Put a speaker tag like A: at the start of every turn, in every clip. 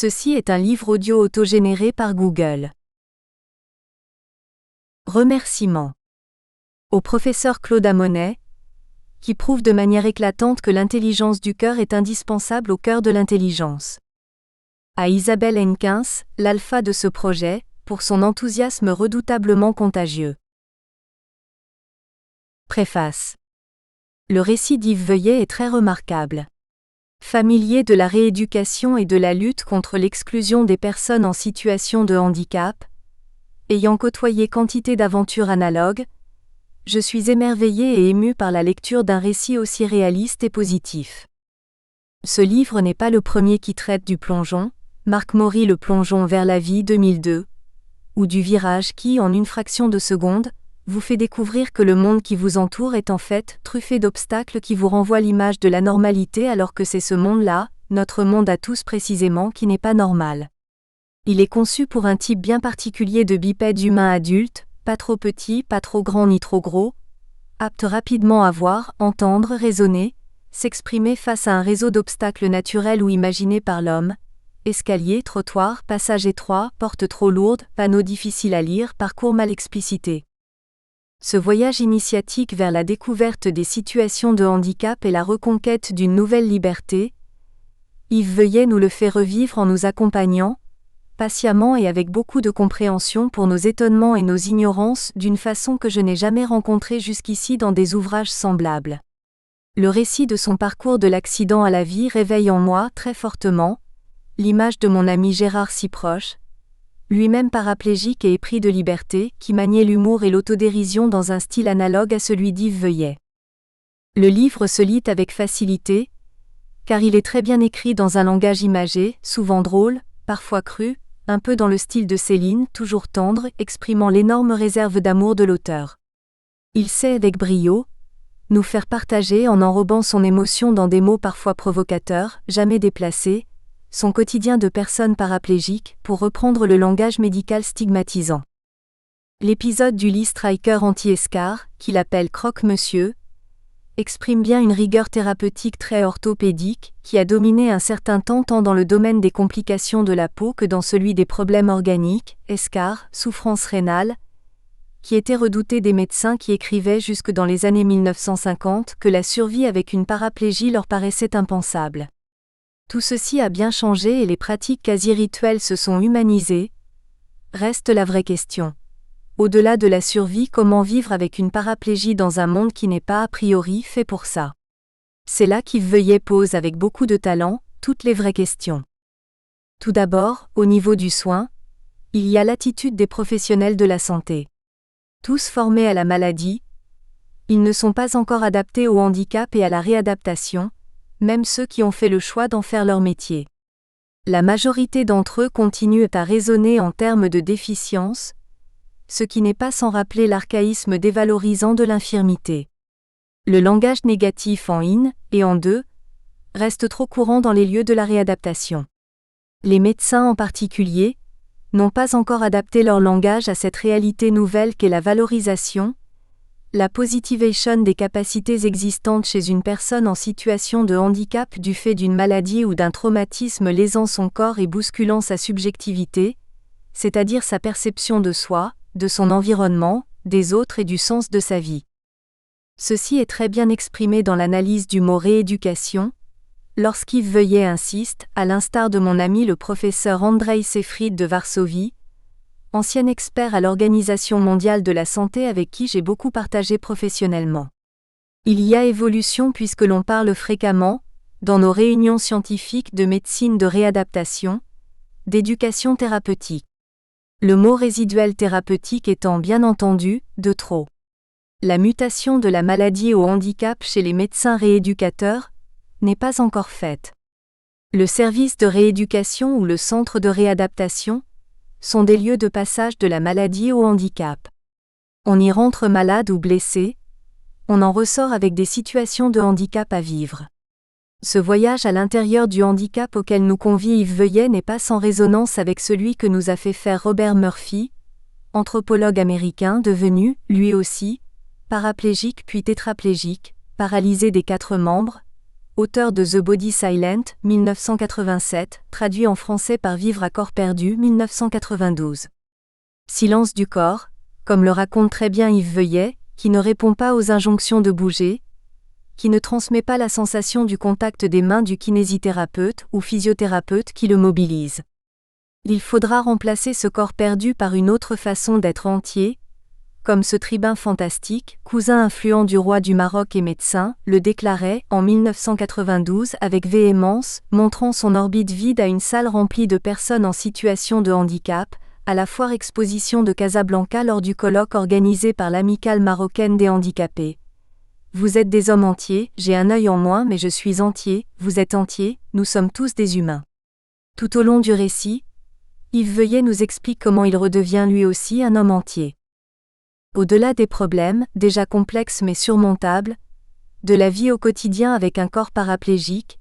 A: Ceci est un livre audio autogénéré par Google. Remerciements. Au professeur Claude Amonet, qui prouve de manière éclatante que l'intelligence du cœur est indispensable au cœur de l'intelligence. À Isabelle Henkins, l'alpha de ce projet, pour son enthousiasme redoutablement contagieux. Préface. Le récit d'Yves Veuillet est très remarquable. Familier de la rééducation et de la lutte contre l'exclusion des personnes en situation de handicap, ayant côtoyé quantité d'aventures analogues, je suis émerveillé et ému par la lecture d'un récit aussi réaliste et positif. Ce livre n'est pas le premier qui traite du plongeon, Marc Maury Le plongeon vers la vie 2002, ou du virage qui, en une fraction de seconde, vous fait découvrir que le monde qui vous entoure est en fait truffé d'obstacles qui vous renvoient l'image de la normalité alors que c'est ce monde-là, notre monde à tous précisément, qui n'est pas normal. Il est conçu pour un type bien particulier de bipède humain adulte, pas trop petit, pas trop grand ni trop gros, apte rapidement à voir, entendre, raisonner, s'exprimer face à un réseau d'obstacles naturels ou imaginés par l'homme, escaliers, trottoirs, passages étroits, portes trop lourdes, panneaux difficiles à lire, parcours mal explicités. Ce voyage initiatique vers la découverte des situations de handicap et la reconquête d'une nouvelle liberté, Yves Veuillet nous le fait revivre en nous accompagnant, patiemment et avec beaucoup de compréhension pour nos étonnements et nos ignorances d'une façon que je n'ai jamais rencontrée jusqu'ici dans des ouvrages semblables. Le récit de son parcours de l'accident à la vie réveille en moi très fortement l'image de mon ami Gérard Siproche, lui-même paraplégique et épris de liberté, qui maniait l'humour et l'autodérision dans un style analogue à celui d'Yves Veuillet. Le livre se lit avec facilité, car il est très bien écrit dans un langage imagé, souvent drôle, parfois cru, un peu dans le style de Céline, toujours tendre, exprimant l'énorme réserve d'amour de l'auteur. Il sait avec brio nous faire partager en enrobant son émotion dans des mots parfois provocateurs, jamais déplacés, son quotidien de personne paraplégique, pour reprendre le langage médical stigmatisant. L'épisode du Lee Striker anti-escar, qu'il appelle Croque-Monsieur, exprime bien une rigueur thérapeutique très orthopédique, qui a dominé un certain temps tant dans le domaine des complications de la peau que dans celui des problèmes organiques, escar, souffrance rénale, qui était redouté des médecins qui écrivaient jusque dans les années 1950 que la survie avec une paraplégie leur paraissait impensable. Tout ceci a bien changé et les pratiques quasi-rituelles se sont humanisées. Reste la vraie question. Au-delà de la survie, comment vivre avec une paraplégie dans un monde qui n'est pas a priori fait pour ça? C'est là qu'Yves Veuillet pose avec beaucoup de talent toutes les vraies questions. Tout d'abord, au niveau du soin, il y a l'attitude des professionnels de la santé. Tous formés à la maladie, ils ne sont pas encore adaptés au handicap et à la réadaptation, même ceux qui ont fait le choix d'en faire leur métier. La majorité d'entre eux continuent à raisonner en termes de déficience, ce qui n'est pas sans rappeler l'archaïsme dévalorisant de l'infirmité. Le langage négatif en in et en de reste trop courant dans les lieux de la réadaptation. Les médecins en particulier n'ont pas encore adapté leur langage à cette réalité nouvelle qu'est la valorisation, la positivation des capacités existantes chez une personne en situation de handicap du fait d'une maladie ou d'un traumatisme lésant son corps et bousculant sa subjectivité, c'est-à-dire sa perception de soi, de son environnement, des autres et du sens de sa vie. Ceci est très bien exprimé dans l'analyse du mot rééducation, lorsqu'Yves Veuillet insiste, à l'instar de mon ami le professeur Andrzej Seyfried de Varsovie, ancien expert à l'Organisation mondiale de la santé avec qui j'ai beaucoup partagé professionnellement. Il y a évolution puisque l'on parle fréquemment, dans nos réunions scientifiques de médecine de réadaptation, d'éducation thérapeutique. Le mot résiduel thérapeutique étant bien entendu, de trop. La mutation de la maladie au handicap chez les médecins rééducateurs n'est pas encore faite. Le service de rééducation ou le centre de réadaptation sont des lieux de passage de la maladie au handicap. On y rentre malade ou blessé, on en ressort avec des situations de handicap à vivre. Ce voyage à l'intérieur du handicap auquel nous convie Yves Veuillet n'est pas sans résonance avec celui que nous a fait faire Robert Murphy, anthropologue américain devenu, lui aussi, paraplégique puis tétraplégique, paralysé des 4 membres, auteur de The Body Silent, 1987, traduit en français par Vivre à corps perdu, 1992. Silence du corps, comme le raconte très bien Yves Veuillet, qui ne répond pas aux injonctions de bouger, qui ne transmet pas la sensation du contact des mains du kinésithérapeute ou physiothérapeute qui le mobilise. Il faudra remplacer ce corps perdu par une autre façon d'être entier, comme ce tribun fantastique, cousin influent du roi du Maroc et médecin, le déclarait en 1992 avec véhémence, montrant son orbite vide à une salle remplie de personnes en situation de handicap, à la foire exposition de Casablanca lors du colloque organisé par l'Amicale marocaine des handicapés. Vous êtes des hommes entiers, j'ai un œil en moins mais je suis entier, vous êtes entiers, nous sommes tous des humains. Tout au long du récit, Yves Veuillet nous explique comment il redevient lui aussi un homme entier. Au-delà des problèmes, déjà complexes mais surmontables, de la vie au quotidien avec un corps paraplégique,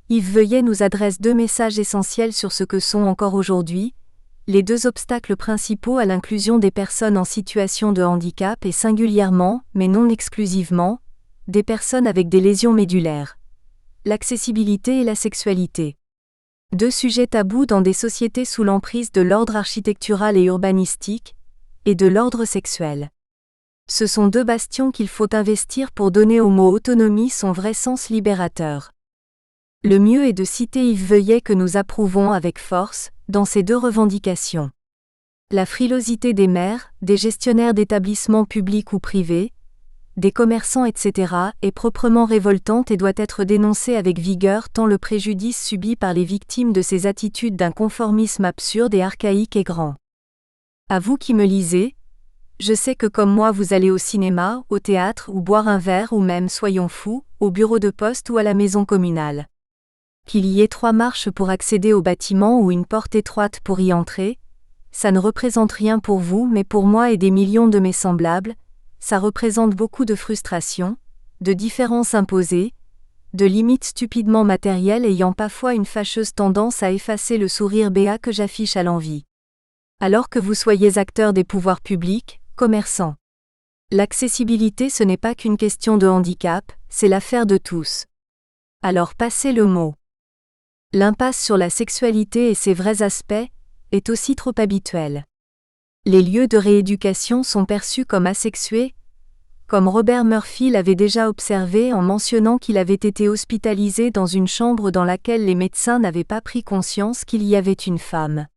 A: Yves Veuillet nous adresse deux messages essentiels sur ce que sont encore aujourd'hui les deux obstacles principaux à l'inclusion des personnes en situation de handicap et singulièrement, mais non exclusivement, des personnes avec des lésions médulaires. L'accessibilité et la sexualité. Deux sujets tabous dans des sociétés sous l'emprise de l'ordre architectural et urbanistique, et de l'ordre sexuel. Ce sont deux bastions qu'il faut investir pour donner au mot autonomie son vrai sens libérateur. Le mieux est de citer Yves Veuillet que nous approuvons avec force, dans ces deux revendications. La frilosité des maires, des gestionnaires d'établissements publics ou privés, des commerçants etc. est proprement révoltante et doit être dénoncée avec vigueur tant le préjudice subi par les victimes de ces attitudes d'un conformisme absurde et archaïque est grand. À vous qui me lisez, je sais que comme moi vous allez au cinéma, au théâtre ou boire un verre ou même, soyons fous, au bureau de poste ou à la maison communale. Qu'il y ait 3 marches pour accéder au bâtiment ou une porte étroite pour y entrer, ça ne représente rien pour vous mais pour moi et des millions de mes semblables, ça représente beaucoup de frustration, de différences imposées, de limites stupidement matérielles ayant parfois une fâcheuse tendance à effacer le sourire béat que j'affiche à l'envi. Alors que vous soyez acteurs des pouvoirs publics, commerçants. L'accessibilité ce n'est pas qu'une question de handicap, c'est l'affaire de tous. Alors passez le mot. L'impasse sur la sexualité et ses vrais aspects est aussi trop habituelle. Les lieux de rééducation sont perçus comme asexués, comme Robert Murphy l'avait déjà observé en mentionnant qu'il avait été hospitalisé dans une chambre dans laquelle les médecins n'avaient pas pris conscience qu'il y avait une femme.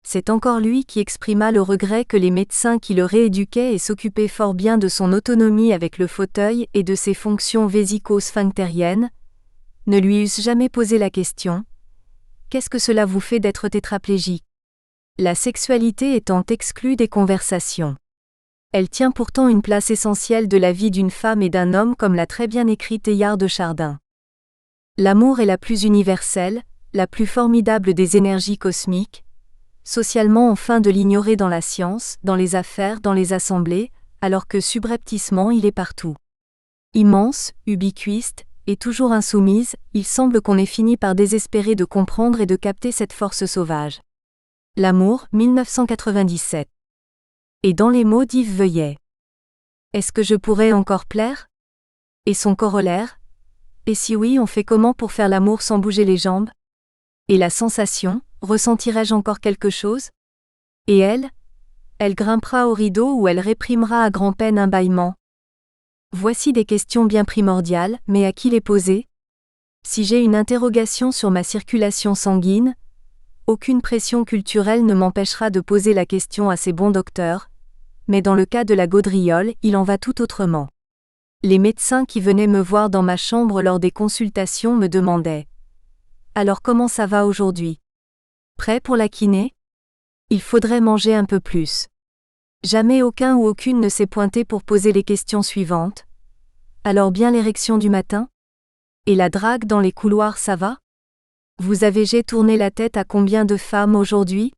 A: C'est encore lui qui exprima le regret que les médecins qui le rééduquaient et s'occupaient fort bien de son autonomie avec le fauteuil et de ses fonctions vésico-sphinctériennes, ne lui eussent jamais posé la question « Qu'est-ce que cela vous fait d'être tétraplégique ?» La sexualité étant exclue des conversations. Elle tient pourtant une place essentielle de la vie d'une femme et d'un homme comme l'a très bien écrit Teilhard de Chardin. L'amour est la plus universelle, la plus formidable des énergies cosmiques. Socialement on feint de l'ignorer dans la science, dans les affaires, dans les assemblées, alors que subrepticement il est partout. Immense, ubiquiste, et toujours insoumise, il semble qu'on ait fini par désespérer de comprendre et de capter cette force sauvage. L'amour, 1997. Et dans les mots d'Yves Veuillet. Est-ce que je pourrais encore plaire ? Et son corollaire ? Et si oui, on fait comment pour faire l'amour sans bouger les jambes ? Et la sensation, ressentirais-je encore quelque chose ? Et elle ? Elle grimpera au rideau ou elle réprimera à grand-peine un bâillement ? Voici des questions bien primordiales, mais à qui les poser ? Si j'ai une interrogation sur ma circulation sanguine, aucune pression culturelle ne m'empêchera de poser la question à ces bons docteurs, mais dans le cas de la gaudriole, il en va tout autrement. Les médecins qui venaient me voir dans ma chambre lors des consultations me demandaient « Alors comment ça va aujourd'hui ? Prêt pour la kiné ? Il faudrait manger un peu plus. » Jamais aucun ou aucune ne s'est pointé pour poser les questions suivantes. Alors bien l'érection du matin ? Et la drague dans les couloirs ça va ? Vous avez tourné la tête à combien de femmes aujourd'hui ?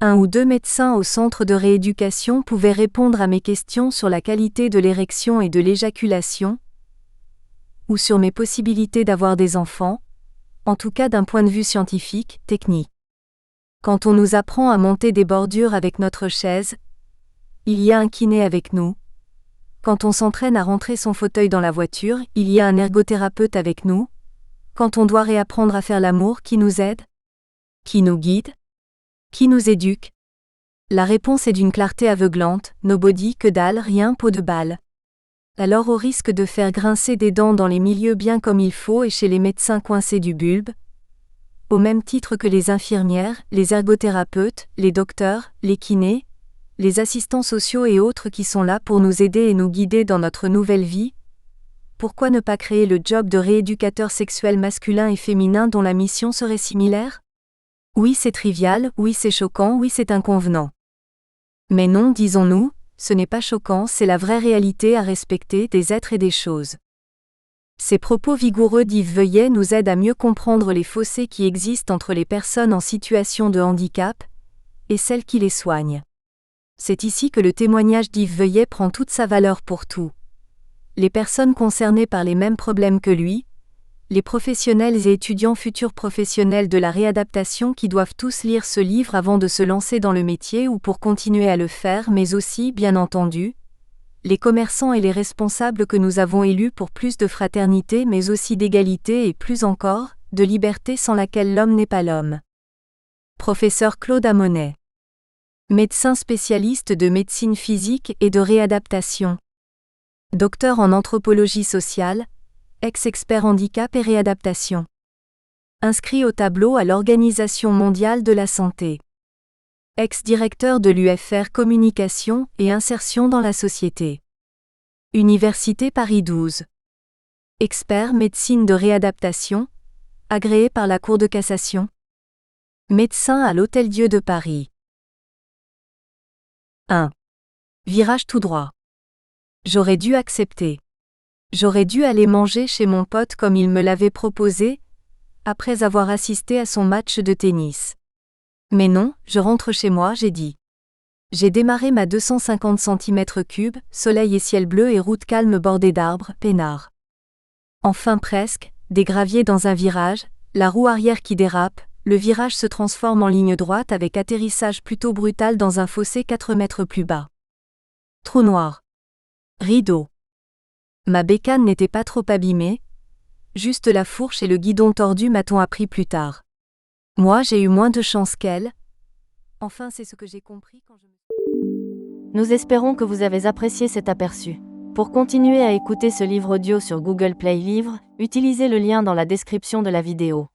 A: 1 ou 2 médecins au centre de rééducation pouvaient répondre à mes questions sur la qualité de l'érection et de l'éjaculation, ou sur mes possibilités d'avoir des enfants, en tout cas d'un point de vue scientifique, technique. Quand on nous apprend à monter des bordures avec notre chaise, il y a un kiné avec nous. Quand on s'entraîne à rentrer son fauteuil dans la voiture, il y a un ergothérapeute avec nous. Quand on doit réapprendre à faire l'amour, qui nous aide? Qui nous guide? Qui nous éduque? La réponse est d'une clarté aveuglante, nobody, que dalle, rien, peau de balle. Alors au risque de faire grincer des dents dans les milieux bien comme il faut et chez les médecins coincés du bulbe, au même titre que les infirmières, les ergothérapeutes, les docteurs, les kinés, les assistants sociaux et autres qui sont là pour nous aider et nous guider dans notre nouvelle vie, pourquoi ne pas créer le job de rééducateur sexuel masculin et féminin dont la mission serait similaire? Oui, c'est trivial, oui, c'est choquant, oui, c'est inconvenant. Mais non, disons-nous, ce n'est pas choquant, c'est la vraie réalité à respecter des êtres et des choses. Ces propos vigoureux d'Yves Veuillet nous aident à mieux comprendre les fossés qui existent entre les personnes en situation de handicap et celles qui les soignent. C'est ici que le témoignage d'Yves Veuillet prend toute sa valeur pour tout. Les personnes concernées par les mêmes problèmes que lui, les professionnels et étudiants futurs professionnels de la réadaptation qui doivent tous lire ce livre avant de se lancer dans le métier ou pour continuer à le faire, mais aussi, bien entendu, les commerçants et les responsables que nous avons élus pour plus de fraternité mais aussi d'égalité et plus encore, de liberté sans laquelle l'homme n'est pas l'homme. Professeur Claude Amonet. Médecin spécialiste de médecine physique et de réadaptation. Docteur en anthropologie sociale, ex-expert handicap et réadaptation. Inscrit au tableau à l'Organisation mondiale de la santé. Ex-directeur de l'UFR Communication et insertion dans la société. Université Paris 12. Expert médecine de réadaptation, agréé par la Cour de cassation. Médecin à l'Hôtel-Dieu de Paris. 1. Virage tout droit. J'aurais dû accepter. J'aurais dû aller manger chez mon pote comme il me l'avait proposé, après avoir assisté à son match de tennis. Mais non, je rentre chez moi, j'ai dit. J'ai démarré ma 250 cm3, soleil et ciel bleu et route calme bordée d'arbres, peinard. Enfin presque, des graviers dans un virage, la roue arrière qui dérape, le virage se transforme en ligne droite avec atterrissage plutôt brutal dans un fossé 4 mètres plus bas. Trou noir. Rideau. Ma bécane n'était pas trop abîmée, juste la fourche et le guidon tordu m'a-t-on appris plus tard. Moi j'ai eu moins de chance qu'elle. Enfin c'est ce que j'ai compris quand je...
B: Nous espérons que vous avez apprécié cet aperçu. Pour continuer à écouter ce livre audio sur Google Play Livres, utilisez le lien dans la description de la vidéo.